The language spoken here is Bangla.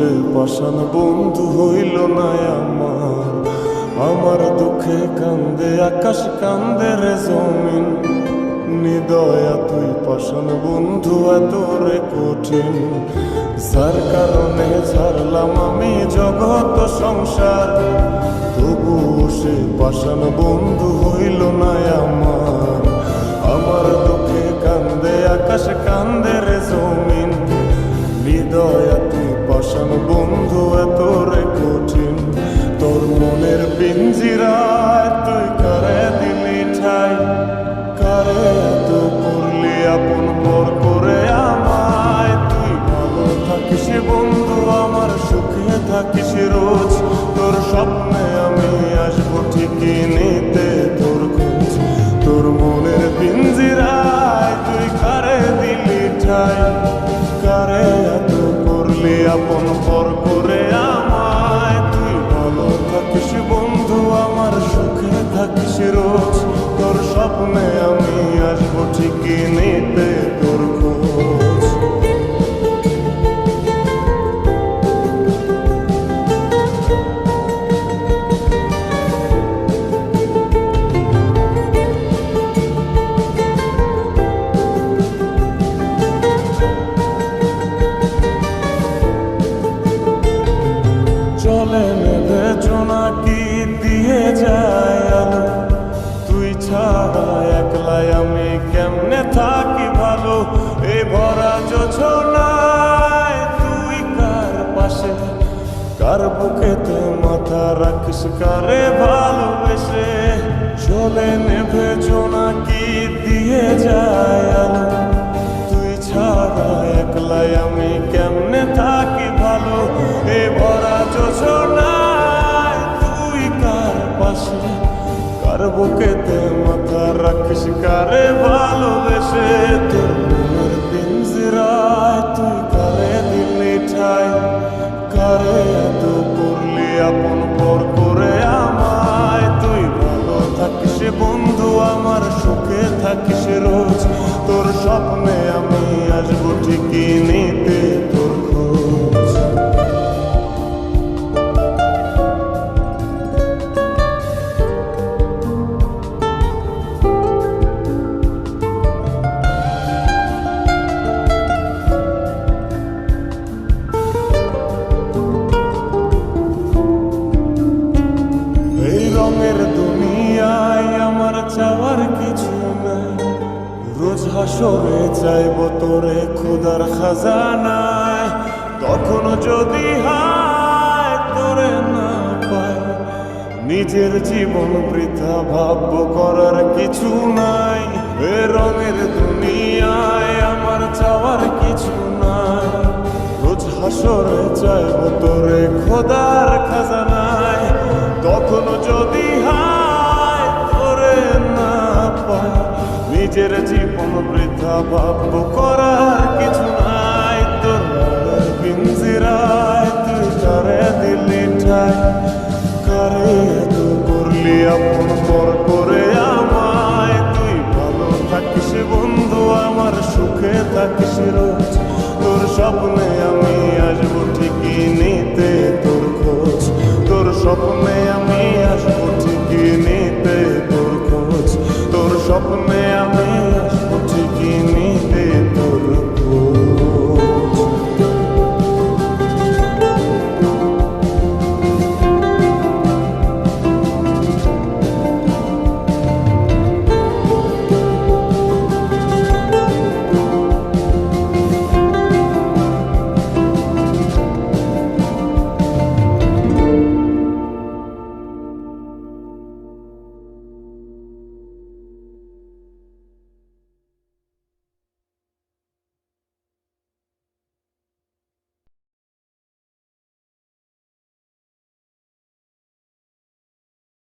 সে পাষাণ বন্ধু হইল না আমার। আমার দুঃখে কান্দে আকাশ, কান্দে রে জমিন। নিদয়া তুই পাষাণ বন্ধু এত রে কঠিন। যার কারণে ছাড়লাম আমি জগৎ সংসার, তবু সে পাষাণ বন্ধু হইল না আমার। আমার দুঃখে কান্দে আকাশ, কান্দে রে জমিন। হৃদয়া তুই পাষাণ বন্ধু এত রে কঠিন। তোর মনের পিঞ্জিরায় তুই কারে দিলি ঠাই, কারে এত করলি আপন পর করে আমায়। তুই ভালো থাকিস বন্ধু আমার, সুখে থাকিস রোজ। তোর স্বপ্নে আমি আসবো ঠিকই নিতে তোর খোঁজ। তোর মনের পিঞ্জিরায় তুই কারে দিলি ঠাই, কারে এত করলি আপন পর করে আমায়। তুই ভালো থাকিস বন্ধু আমার, সুখে থাকিস রোজ। তোর স্বপ্নে আমি আসবো ঠিকই নিতে তোর খোঁজ। চলে নেবে জোনাকি দিয়ে যায় আলো, তুই ছাড়া একলাই আমি কেমনে থাকি ভালো। এই ভরা যোছনায় তুই কার পাশে, কার বুকেতে মাথা রাখিস কারে ভালোবেসে। চলে নেবে জোনাকি দিয়ে যায় আলো, তুই ছাড়া একলাই আমি কেমনে থাকি ভালো। এ ভরা যোছনায় তুই কার পাশে, কার বুকেতে মাথা রাখিস কারে ভালোবেসে। তোর মনের পিঞ্জিরায় তুই কারে দিলি ঠাই, কারে এত করলি আপন পর করে আমায়। তুই ভালো থাকিস বন্ধু আমার, সুখে থাকিস রোজ। তোর স্বপ্নে আমি আসবো ঠিকই নিতে তোর খোঁজ। এই রঙের দুনিয়ায় আমার চাওয়ার কিছু নাই। রোজ হাসরে চাইব তোরে খোদার খাজানায়। তখন যদি হায় তোরে না পাই, নিজের জীবন বৃথা ভাবব করার কিছু নাই। এ রঙের দুনিয়ায় আমার চাওয়ার কিছু নাই। রোজ হাসরে চাইব তোরে খোদার খাজানায়। তখন যদি হায় তোরে না পাই, নিজের জীবন বৃথা ভাবব করার কিছু নাই। তোর মনের পিঞ্জিরায় তুই কারে দিলি ঠাই, কারে এত করলি আপন পর করে আমায়। তুই ভালো থাকিস বন্ধু আমার, সুখে থাকিস রোজ। তোর স্বপ্নে আমি